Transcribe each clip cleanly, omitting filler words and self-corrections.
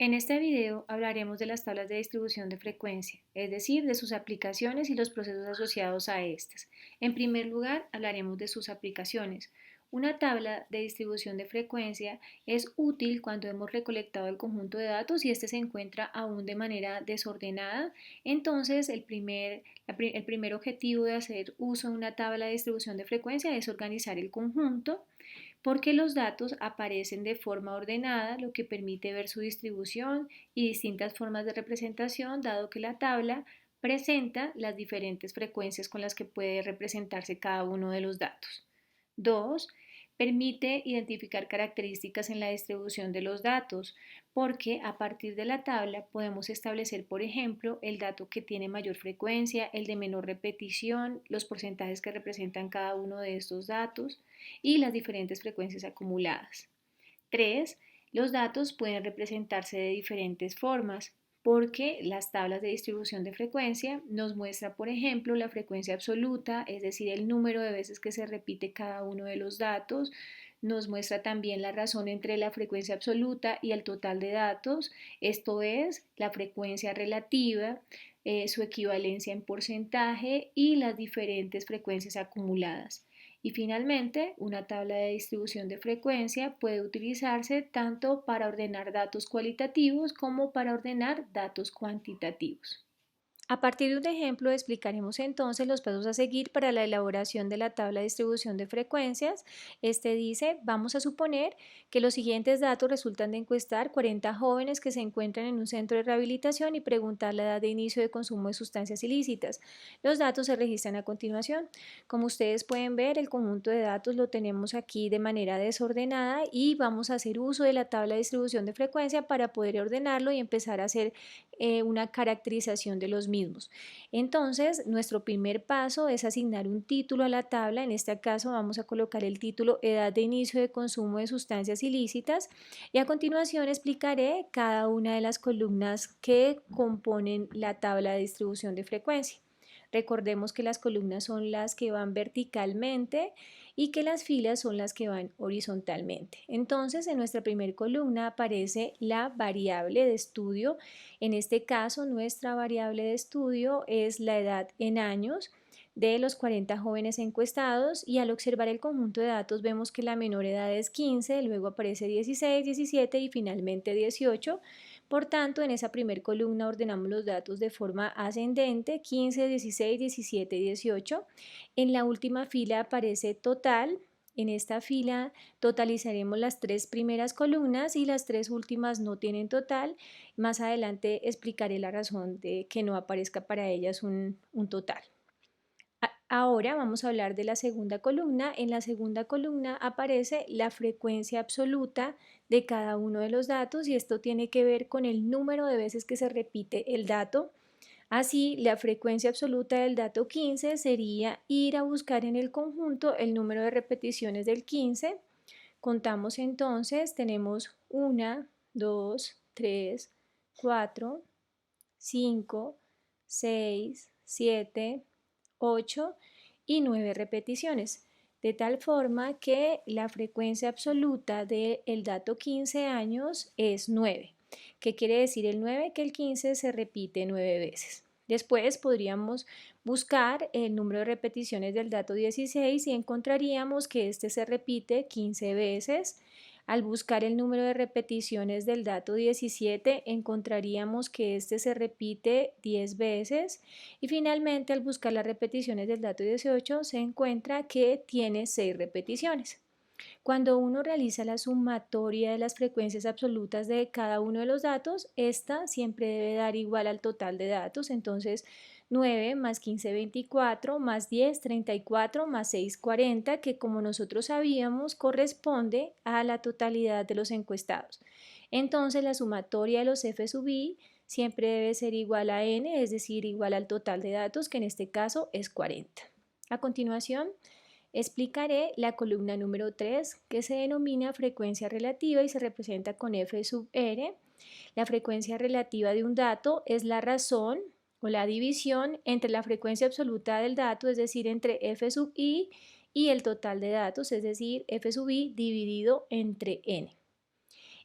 En este video hablaremos de las tablas de distribución de frecuencia, es decir, de sus aplicaciones y los procesos asociados a estas. En primer lugar, hablaremos de sus aplicaciones. Una tabla de distribución de frecuencia es útil cuando hemos recolectado el conjunto de datos y este se encuentra aún de manera desordenada. Entonces, el primer objetivo de hacer uso de una tabla de distribución de frecuencia es organizar el conjunto porque los datos aparecen de forma ordenada, lo que permite ver su distribución y distintas formas de representación, dado que la tabla presenta las diferentes frecuencias con las que puede representarse cada uno de los datos. 2. Permite identificar características en la distribución de los datos, porque a partir de la tabla podemos establecer, por ejemplo, el dato que tiene mayor frecuencia, el de menor repetición, los porcentajes que representan cada uno de estos datos y las diferentes frecuencias acumuladas. 3. Los datos pueden representarse de diferentes formas, porque las tablas de distribución de frecuencia nos muestra, por ejemplo, la frecuencia absoluta, es decir, el número de veces que se repite cada uno de los datos. Nos muestra también la razón entre la frecuencia absoluta y el total de datos, esto es, la frecuencia relativa, su equivalencia en porcentaje y las diferentes frecuencias acumuladas. Y finalmente, una tabla de distribución de frecuencia puede utilizarse tanto para ordenar datos cualitativos como para ordenar datos cuantitativos. A partir de un ejemplo explicaremos entonces los pasos a seguir para la elaboración de la tabla de distribución de frecuencias. Este dice, vamos a suponer que los siguientes datos resultan de encuestar 40 jóvenes que se encuentran en un centro de rehabilitación y preguntar la edad de inicio de consumo de sustancias ilícitas. Los datos se registran a continuación. Como ustedes pueden ver, el conjunto de datos lo tenemos aquí de manera desordenada y vamos a hacer uso de la tabla de distribución de frecuencia para poder ordenarlo y empezar a hacer una caracterización de los mismos. Entonces, nuestro primer paso es asignar un título a la tabla. En este caso vamos a colocar el título Edad de inicio de consumo de sustancias ilícitas y a continuación explicaré cada una de las columnas que componen la tabla de distribución de frecuencia. Recordemos que las columnas son las que van verticalmente y que las filas son las que van horizontalmente. Entonces, en nuestra primera columna aparece la variable de estudio. En este caso, nuestra variable de estudio es la edad en años de los 40 jóvenes encuestados y al observar el conjunto de datos vemos que la menor edad es 15, luego aparece 16, 17 y finalmente 18. Por tanto, en esa primera columna ordenamos los datos de forma ascendente, 15, 16, 17 y 18. En la última fila aparece total. En esta fila totalizaremos las tres primeras columnas y las tres últimas no tienen total. Más adelante explicaré la razón de que no aparezca para ellas un total. Ahora vamos a hablar de la segunda columna. En la segunda columna aparece la frecuencia absoluta de cada uno de los datos y esto tiene que ver con el número de veces que se repite el dato. Así, la frecuencia absoluta del dato 15 sería ir a buscar en el conjunto el número de repeticiones del 15. Contamos entonces, tenemos 1, 2, 3, 4, 5, 6, 7, 8 y 9 repeticiones, de tal forma que la frecuencia absoluta del dato 15 años es 9. ¿Qué quiere decir el 9? Que el 15 se repite 9 veces. Después podríamos buscar el número de repeticiones del dato 16 y encontraríamos que este se repite 15 veces. Al buscar el número de repeticiones del dato 17, encontraríamos que este se repite 10 veces. Y finalmente, al buscar las repeticiones del dato 18, se encuentra que tiene 6 repeticiones. Cuando uno realiza la sumatoria de las frecuencias absolutas de cada uno de los datos, esta siempre debe dar igual al total de datos. Entonces, 9 más 15, 24, más 10, 34, más 6, 40, que como nosotros sabíamos corresponde a la totalidad de los encuestados. Entonces, la sumatoria de los f sub i siempre debe ser igual a n, es decir, igual al total de datos, que en este caso es 40. A continuación, explicaré la columna número 3, que se denomina frecuencia relativa y se representa con f sub r. La frecuencia relativa de un dato es la razón o la división entre la frecuencia absoluta del dato, es decir, entre f sub i y el total de datos, es decir, f sub i dividido entre n.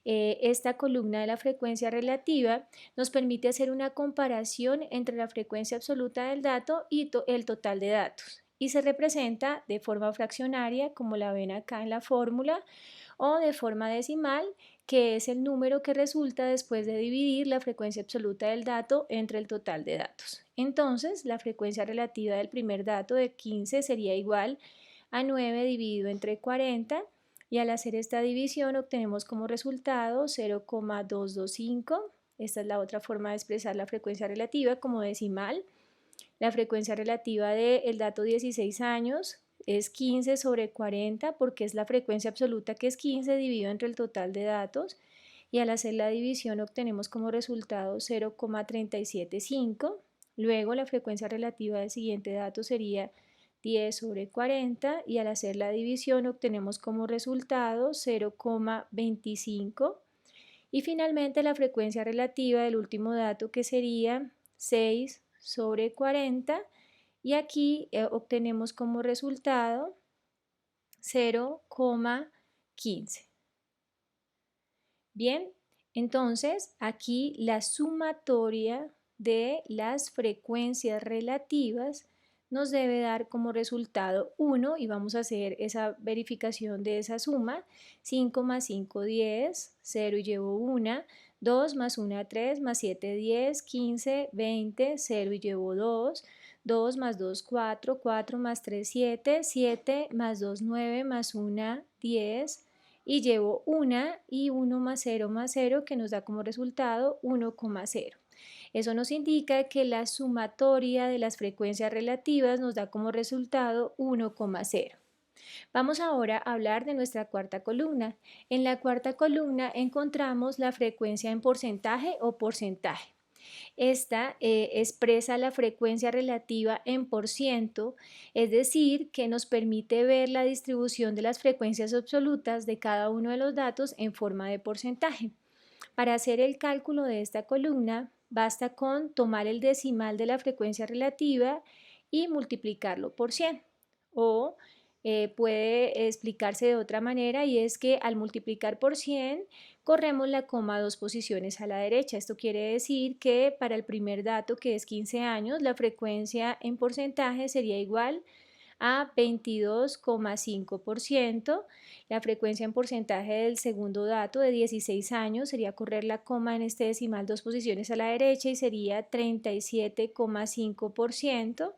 esta columna de la frecuencia relativa nos permite hacer una comparación entre la frecuencia absoluta del dato y el total de datos. Y se representa de forma fraccionaria, como la ven acá en la fórmula, o de forma decimal, que es el número que resulta después de dividir la frecuencia absoluta del dato entre el total de datos. Entonces, la frecuencia relativa del primer dato de 15 sería igual a 9 dividido entre 40, y al hacer esta división obtenemos como resultado 0,225. Esta es la otra forma de expresar la frecuencia relativa como decimal. La frecuencia relativa del dato 16 años es 15 sobre 40 porque es la frecuencia absoluta, que es 15 dividido entre el total de datos, y al hacer la división obtenemos como resultado 0,375. Luego la frecuencia relativa del siguiente dato sería 10 sobre 40 y al hacer la división obtenemos como resultado 0,25. Y finalmente la frecuencia relativa del último dato, que sería 6 sobre 40, y aquí obtenemos como resultado 0,15. Bien, entonces aquí la sumatoria de las frecuencias relativas nos debe dar como resultado 1, y vamos a hacer esa verificación de esa suma. 5 más 5, 10, 0 y llevo 1, 2 más 1, 3, más 7, 10, 15, 20, 0 y llevo 2, 2 más 2, 4, 4 más 3, 7, 7 más 2, 9, más 1, 10, y llevo 1 y 1 más 0, que nos da como resultado 1,0. Eso nos indica que la sumatoria de las frecuencias relativas nos da como resultado 1,0. Vamos ahora a hablar de nuestra cuarta columna. En la cuarta columna encontramos la frecuencia en porcentaje o porcentaje. Esta expresa la frecuencia relativa en por ciento, es decir, que nos permite ver la distribución de las frecuencias absolutas de cada uno de los datos en forma de porcentaje. Para hacer el cálculo de esta columna, basta con tomar el decimal de la frecuencia relativa y multiplicarlo por 100. O puede explicarse de otra manera, y es que al multiplicar por 100 corremos la coma 2 posiciones a la derecha. Esto quiere decir que para el primer dato, que es 15 años, la frecuencia en porcentaje sería igual a 22,5%. La frecuencia en porcentaje del segundo dato, de 16 años, sería correr la coma en este decimal 2 posiciones a la derecha y sería 37,5%.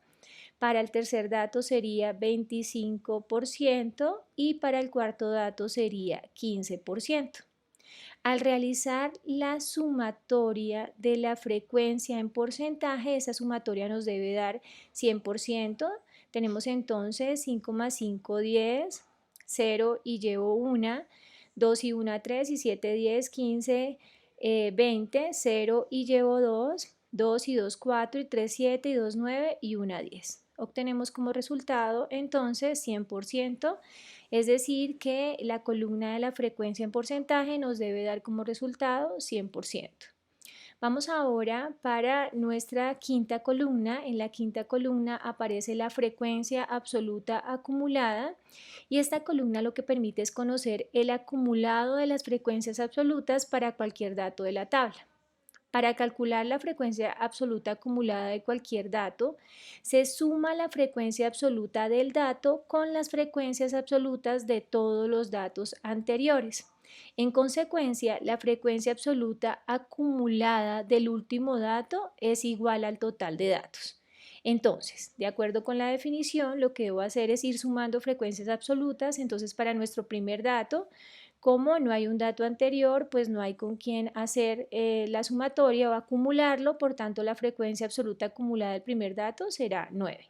Para el tercer dato sería 25% y para el cuarto dato sería 15%. Al realizar la sumatoria de la frecuencia en porcentaje, esa sumatoria nos debe dar 100%. Tenemos entonces 5 más 5, 10, 0 y llevo 1, 2 y 1, 3 y 7, 10, 15, 20, 0 y llevo 2, 2 y 2, 4 y 3, 7 y 2, 9 y 1, 10. Obtenemos como resultado entonces 100%, es decir que la columna de la frecuencia en porcentaje nos debe dar como resultado 100%. Vamos ahora para nuestra quinta columna. En la quinta columna aparece la frecuencia absoluta acumulada, y esta columna lo que permite es conocer el acumulado de las frecuencias absolutas para cualquier dato de la tabla. Para calcular la frecuencia absoluta acumulada de cualquier dato, se suma la frecuencia absoluta del dato con las frecuencias absolutas de todos los datos anteriores. En consecuencia, la frecuencia absoluta acumulada del último dato es igual al total de datos. Entonces, de acuerdo con la definición, lo que debo hacer es ir sumando frecuencias absolutas. Entonces, para nuestro primer dato, como no hay un dato anterior, pues no hay con quién hacer la sumatoria o acumularlo, por tanto la frecuencia absoluta acumulada del primer dato será 9.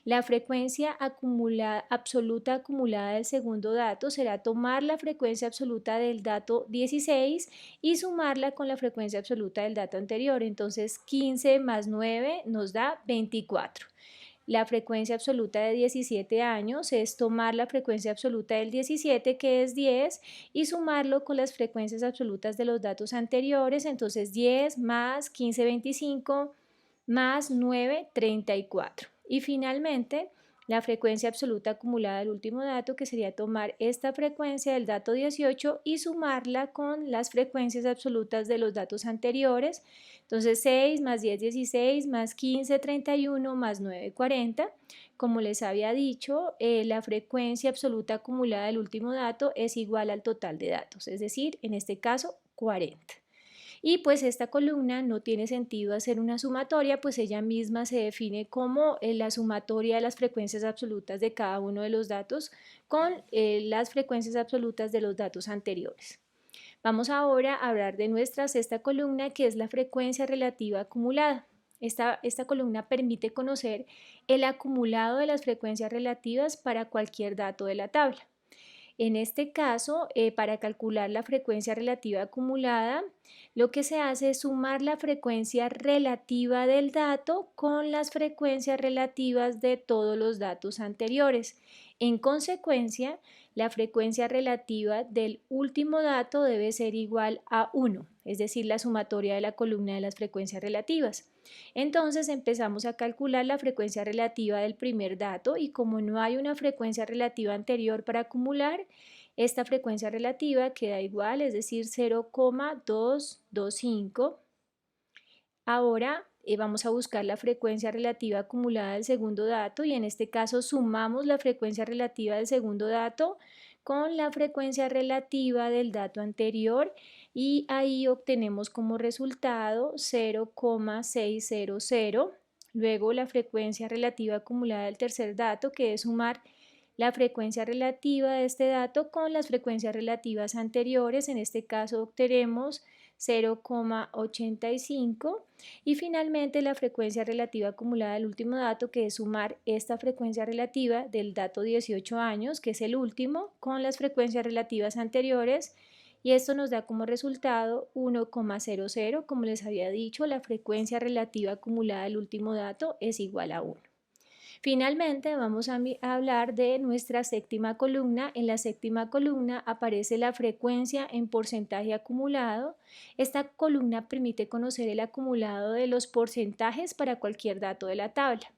La frecuencia absoluta acumulada del segundo dato será tomar la frecuencia absoluta del dato 16 y sumarla con la frecuencia absoluta del dato anterior. Entonces 15 más 9 nos da 24. La frecuencia absoluta de 17 años es tomar la frecuencia absoluta del 17, que es 10, y sumarlo con las frecuencias absolutas de los datos anteriores. Entonces 10 más 15, 25, más 9, 34. Y finalmente la frecuencia absoluta acumulada del último dato, que sería tomar esta frecuencia del dato 18 y sumarla con las frecuencias absolutas de los datos anteriores. Entonces 6 más 10, 16, más 15, 31, más 9, 40. Como les había dicho, la frecuencia absoluta acumulada del último dato es igual al total de datos, es decir, en este caso 40. Y pues esta columna no tiene sentido hacer una sumatoria, pues ella misma se define como la sumatoria de las frecuencias absolutas de cada uno de los datos con las frecuencias absolutas de los datos anteriores. Vamos ahora a hablar de nuestra sexta columna, que es la frecuencia relativa acumulada. Esta columna permite conocer el acumulado de las frecuencias relativas para cualquier dato de la tabla. En este caso, para calcular la frecuencia relativa acumulada, lo que se hace es sumar la frecuencia relativa del dato con las frecuencias relativas de todos los datos anteriores. En consecuencia, la frecuencia relativa del último dato debe ser igual a 1, es decir, la sumatoria de la columna de las frecuencias relativas. Entonces empezamos a calcular la frecuencia relativa del primer dato y como no hay una frecuencia relativa anterior para acumular, esta frecuencia relativa queda igual, es decir, 0,225. Ahora vamos a buscar la frecuencia relativa acumulada del segundo dato y en este caso sumamos la frecuencia relativa del segundo dato con la frecuencia relativa del dato anterior y ahí obtenemos como resultado 0,600. Luego la frecuencia relativa acumulada del tercer dato, que es sumar la frecuencia relativa de este dato con las frecuencias relativas anteriores. En este caso obtenemos 0,85 y finalmente la frecuencia relativa acumulada del último dato, que es sumar esta frecuencia relativa del dato 18 años, que es el último, con las frecuencias relativas anteriores y esto nos da como resultado 1,00. Como les había dicho, la frecuencia relativa acumulada del último dato es igual a 1. Finalmente, vamos a hablar de nuestra séptima columna. En la séptima columna aparece la frecuencia en porcentaje acumulado. Esta columna permite conocer el acumulado de los porcentajes para cualquier dato de la tabla.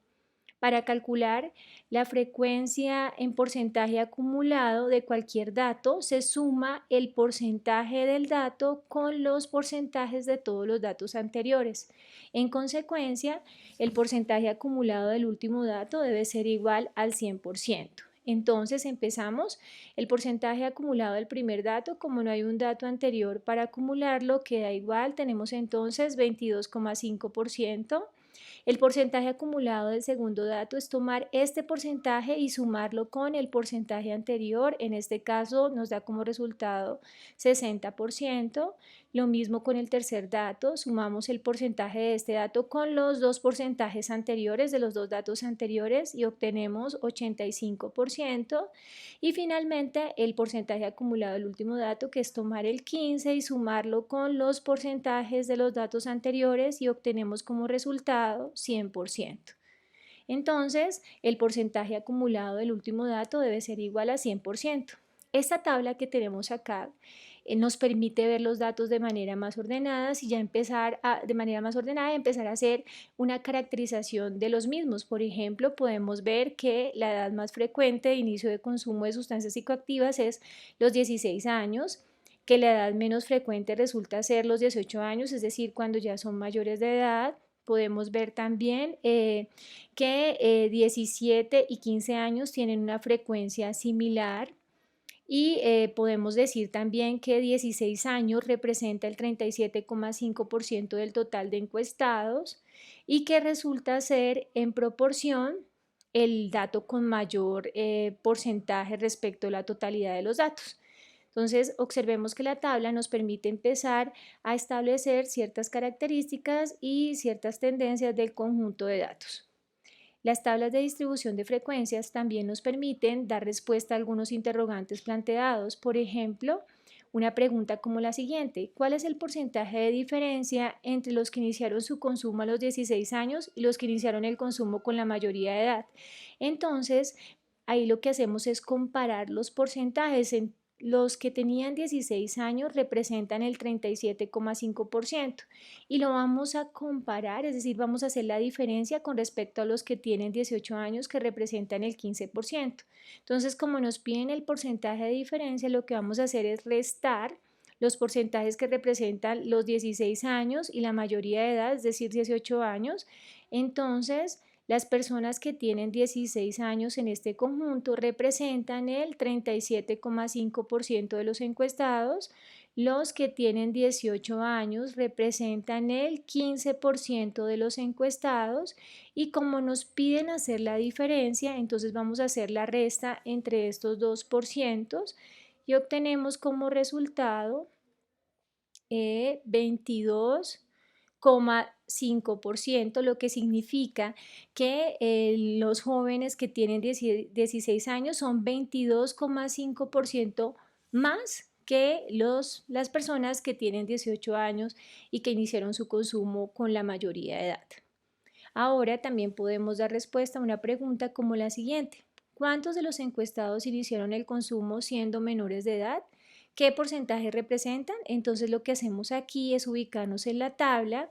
Para calcular la frecuencia en porcentaje acumulado de cualquier dato, se suma el porcentaje del dato con los porcentajes de todos los datos anteriores. En consecuencia, el porcentaje acumulado del último dato debe ser igual al 100%. Entonces empezamos el porcentaje acumulado del primer dato, como no hay un dato anterior para acumularlo, queda igual, tenemos entonces 22,5%. El porcentaje acumulado del segundo dato es tomar este porcentaje y sumarlo con el porcentaje anterior. En este caso nos da como resultado 60%. Lo mismo con el tercer dato, sumamos el porcentaje de este dato con los dos porcentajes anteriores de los dos datos anteriores y obtenemos 85%. Y finalmente el porcentaje acumulado del último dato, que es tomar el 15 y sumarlo con los porcentajes de los datos anteriores y obtenemos como resultado 100%. Entonces, el porcentaje acumulado del último dato debe ser igual a 100%. Esta tabla que tenemos acá nos permite ver los datos de manera más ordenada y ya empezar a hacer una caracterización de los mismos. Por ejemplo, podemos ver que la edad más frecuente de inicio de consumo de sustancias psicoactivas es los 16 años, que la edad menos frecuente resulta ser los 18 años, es decir, cuando ya son mayores de edad. Podemos ver también que 17 y 15 años tienen una frecuencia similar y podemos decir también que 16 años representa el 37,5% del total de encuestados y que resulta ser en proporción el dato con mayor porcentaje respecto a la totalidad de los datos. Entonces, observemos que la tabla nos permite empezar a establecer ciertas características y ciertas tendencias del conjunto de datos. Las tablas de distribución de frecuencias también nos permiten dar respuesta a algunos interrogantes planteados. Por ejemplo, una pregunta como la siguiente: ¿cuál es el porcentaje de diferencia entre los que iniciaron su consumo a los 16 años y los que iniciaron el consumo con la mayoría de edad? Entonces, ahí lo que hacemos es comparar los porcentajes los que tenían 16 años representan el 37,5% y lo vamos a comparar, es decir, vamos a hacer la diferencia con respecto a los que tienen 18 años que representan el 15%. Entonces, como nos piden el porcentaje de diferencia, lo que vamos a hacer es restar los porcentajes que representan los 16 años y la mayoría de edad, es decir, 18 años. Entonces, las personas que tienen 16 años en este conjunto representan el 37,5% de los encuestados. Los que tienen 18 años representan el 15% de los encuestados y como nos piden hacer la diferencia, entonces vamos a hacer la resta entre estos dos por cientos y obtenemos como resultado 22,5%, lo que significa que los jóvenes que tienen 16 años son 22,5% más que las personas que tienen 18 años y que iniciaron su consumo con la mayoría de edad. Ahora también podemos dar respuesta a una pregunta como la siguiente. ¿Cuántos de los encuestados iniciaron el consumo siendo menores de edad? ¿Qué porcentaje representan? Entonces lo que hacemos aquí es ubicarnos en la tabla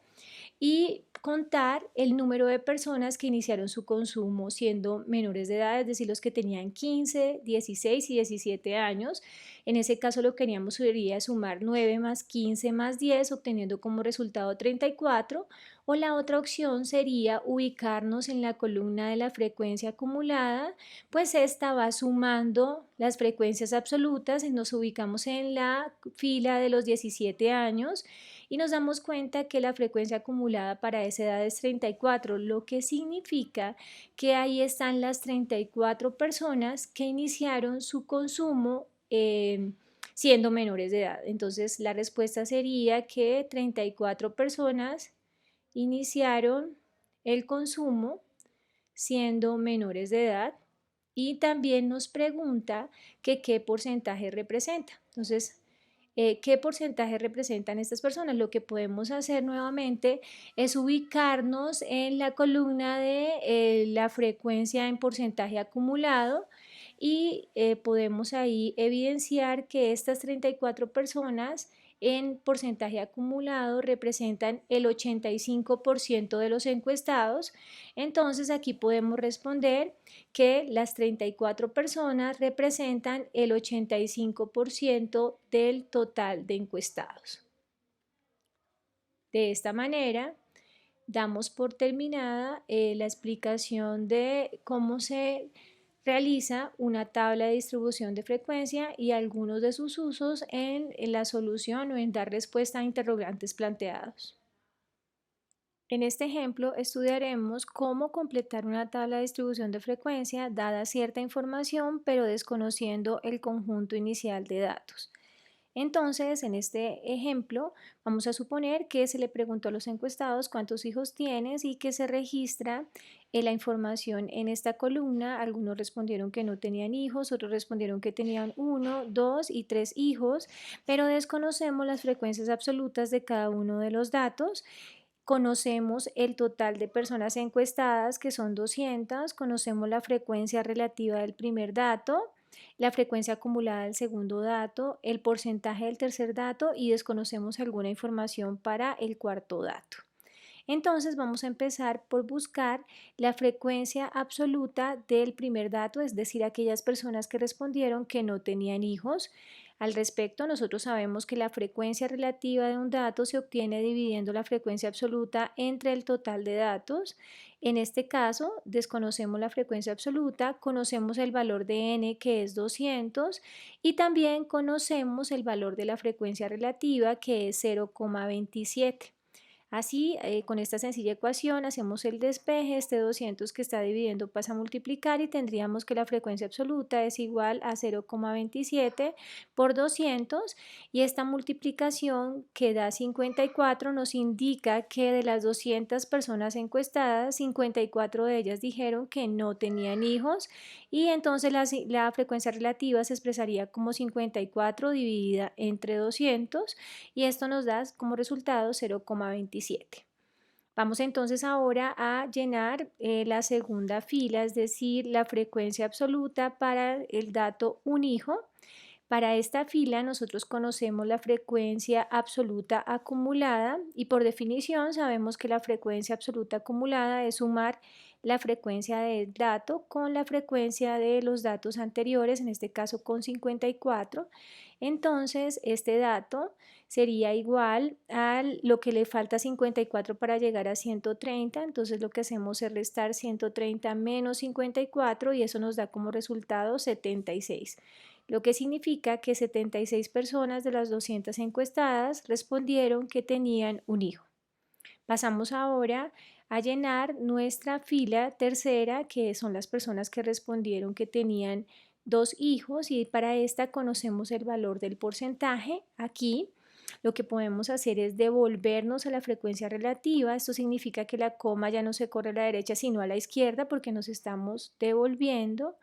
y contar el número de personas que iniciaron su consumo siendo menores de edad, es decir, los que tenían 15, 16 y 17 años. En ese caso lo que haríamos sería sumar 9 más 15 más 10, obteniendo como resultado 34. O la otra opción sería ubicarnos en la columna de la frecuencia acumulada, pues esta va sumando las frecuencias absolutas y nos ubicamos en la fila de los 17 años y nos damos cuenta que la frecuencia acumulada para esa edad es 34, lo que significa que ahí están las 34 personas que iniciaron su consumo siendo menores de edad. Entonces la respuesta sería que 34 personas iniciaron el consumo siendo menores de edad y también nos pregunta que qué porcentaje representa. Entonces, ¿qué porcentaje representan estas personas? Lo que podemos hacer nuevamente es ubicarnos en la columna de la frecuencia en porcentaje acumulado y podemos ahí evidenciar que estas 34 personas en porcentaje acumulado representan el 85% de los encuestados. Entonces aquí podemos responder que las 34 personas representan el 85% del total de encuestados. De esta manera, damos por terminada la explicación de cómo se realiza una tabla de distribución de frecuencia y algunos de sus usos en la solución o en dar respuesta a interrogantes planteados. En este ejemplo estudiaremos cómo completar una tabla de distribución de frecuencia dada cierta información pero desconociendo el conjunto inicial de datos. Entonces, en este ejemplo, vamos a suponer que se le preguntó a los encuestados cuántos hijos tienes y que se registra la información en esta columna. Algunos respondieron que no tenían hijos, otros respondieron que tenían 1, 2 y 3 hijos, pero desconocemos las frecuencias absolutas de cada uno de los datos. Conocemos el total de personas encuestadas, que son 200, conocemos la frecuencia relativa del primer dato, la frecuencia acumulada del segundo dato, el porcentaje del tercer dato y desconocemos alguna información para el cuarto dato. Entonces vamos a empezar por buscar la frecuencia absoluta del primer dato, es decir, aquellas personas que respondieron que no tenían hijos. Al respecto, nosotros sabemos que la frecuencia relativa de un dato se obtiene dividiendo la frecuencia absoluta entre el total de datos. En este caso, desconocemos la frecuencia absoluta, conocemos el valor de n, que es 200, y también conocemos el valor de la frecuencia relativa, que es 0,27. Así, con esta sencilla ecuación hacemos el despeje, este 200 que está dividiendo pasa a multiplicar y tendríamos que la frecuencia absoluta es igual a 0,27 por 200 y esta multiplicación que da 54 nos indica que de las 200 personas encuestadas, 54 de ellas dijeron que no tenían hijos y entonces la frecuencia relativa se expresaría como 54 dividida entre 200 y esto nos da como resultado 0,27. Vamos entonces ahora a llenar la segunda fila, es decir, la frecuencia absoluta para el dato un hijo. Para esta fila nosotros conocemos la frecuencia absoluta acumulada y por definición sabemos que la frecuencia absoluta acumulada es sumar la frecuencia del dato con la frecuencia de los datos anteriores, en este caso con 54. Entonces, este dato sería igual a lo que le falta 54 para llegar a 130. Entonces, lo que hacemos es restar 130 menos 54 y eso nos da como resultado 76. Lo que significa que 76 personas de las 200 encuestadas respondieron que tenían un hijo. Pasamos ahora a llenar nuestra fila tercera, que son las personas que respondieron que tenían dos hijos y para esta conocemos el valor del porcentaje. Aquí lo que podemos hacer es devolvernos a la frecuencia relativa. Esto significa que la coma ya no se corre a la derecha sino a la izquierda porque nos estamos devolviendo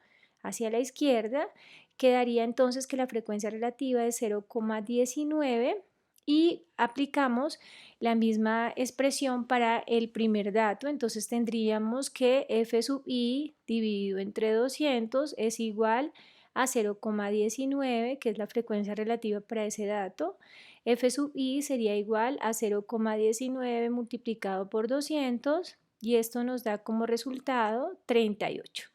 hacia la izquierda. Quedaría entonces que la frecuencia relativa es 0,19 y aplicamos la misma expresión para el primer dato. Entonces tendríamos que f sub i dividido entre 200 es igual a 0,19, que es la frecuencia relativa para ese dato. F sub i sería igual a 0,19 multiplicado por 200 y esto nos da como resultado 38,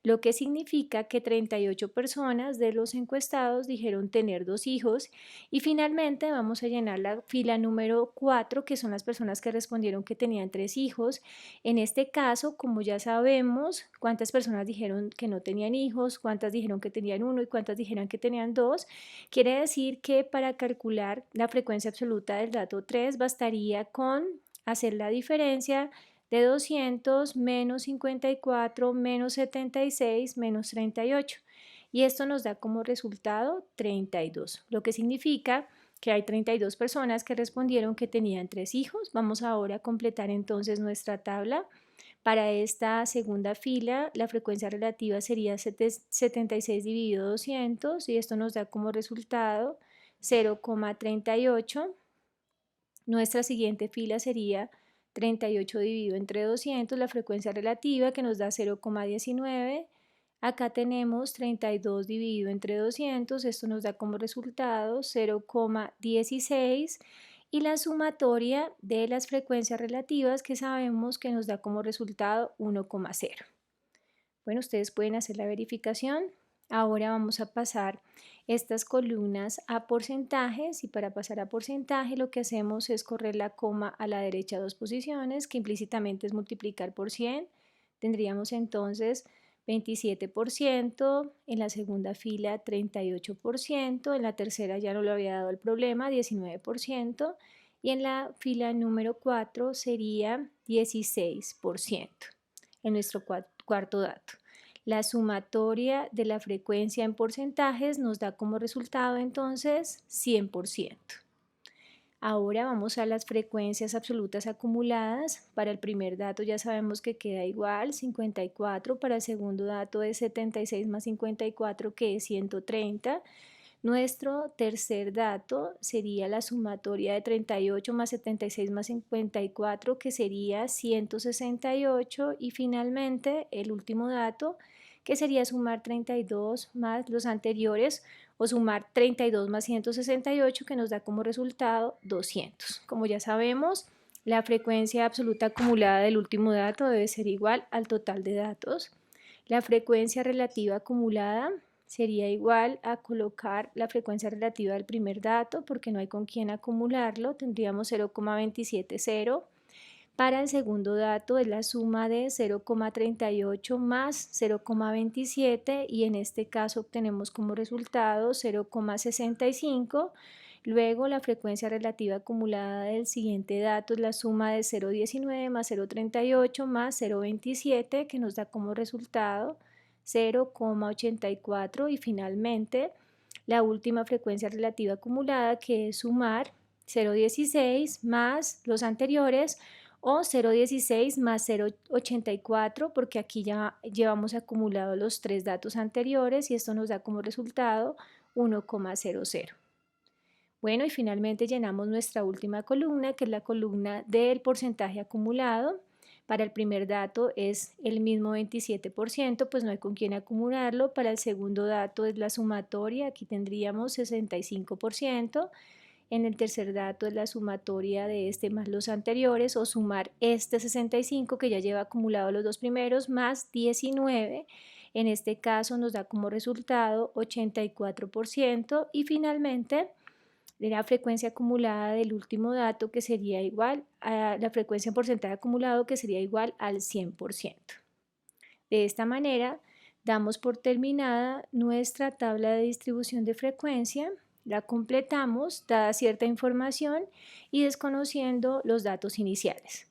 lo que significa que 38 personas de los encuestados dijeron tener dos hijos. Y finalmente vamos a llenar la fila número 4, que son las personas que respondieron que tenían tres hijos. En este caso, como ya sabemos cuántas personas dijeron que no tenían hijos, cuántas dijeron que tenían uno y cuántas dijeron que tenían dos, quiere decir que para calcular la frecuencia absoluta del dato 3 bastaría con hacer la diferencia de 200 menos 54 menos 76 menos 38 y esto nos da como resultado 32, lo que significa que hay 32 personas que respondieron que tenían tres hijos. Vamos ahora a completar entonces nuestra tabla. Para esta segunda fila la frecuencia relativa sería 76 dividido 200 y esto nos da como resultado 0,38. Nuestra siguiente fila sería 38 dividido entre 200, la frecuencia relativa que nos da 0,19. Acá tenemos 32 dividido entre 200, esto nos da como resultado 0,16 y la sumatoria de las frecuencias relativas que sabemos que nos da como resultado 1,0. Bueno, ustedes pueden hacer la verificación. Ahora vamos a pasar estas columnas a porcentajes y para pasar a porcentaje lo que hacemos es correr la coma a la derecha dos posiciones, que implícitamente es multiplicar por 100. Tendríamos entonces 27%, en la segunda fila 38%, en la tercera ya no lo había dado el problema, 19%, y en la fila número 4 sería 16% en nuestro cuarto dato. La sumatoria de la frecuencia en porcentajes nos da como resultado entonces 100%. Ahora vamos a las frecuencias absolutas acumuladas. Para el primer dato ya sabemos que queda igual, 54. Para el segundo dato es 76 más 54, que es 130. Nuestro tercer dato sería la sumatoria de 38 más 76 más 54, que sería 168. Y finalmente el último dato, que sería sumar 32 más los anteriores o sumar 32 más 168, que nos da como resultado 200. Como ya sabemos, la frecuencia absoluta acumulada del último dato debe ser igual al total de datos. La frecuencia relativa acumulada sería igual a colocar la frecuencia relativa del primer dato porque no hay con quién acumularlo, tendríamos 0,270. Para el segundo dato es la suma de 0,38 más 0,27 y en este caso obtenemos como resultado 0,65. Luego la frecuencia relativa acumulada del siguiente dato es la suma de 0,19 más 0,38 más 0,27 que nos da como resultado 0,84 y finalmente la última frecuencia relativa acumulada que es sumar 0,16 más los anteriores o 0,16 más 0,84 porque aquí ya llevamos acumulados los tres datos anteriores y esto nos da como resultado 1,00. Bueno, y finalmente llenamos nuestra última columna, que es la columna del porcentaje acumulado. Para el primer dato es el mismo 27%, pues no hay con quién acumularlo. Para el segundo dato es la sumatoria, aquí tendríamos 65%. En el tercer dato es la sumatoria de este más los anteriores, o sumar este 65 que ya lleva acumulado los dos primeros más 19. En este caso nos da como resultado 84%. Y finalmente la frecuencia acumulada del último dato, que sería igual a la frecuencia en porcentaje acumulado, que sería igual al 100%. De esta manera damos por terminada nuestra tabla de distribución de frecuencia. La completamos dada cierta información y desconociendo los datos iniciales.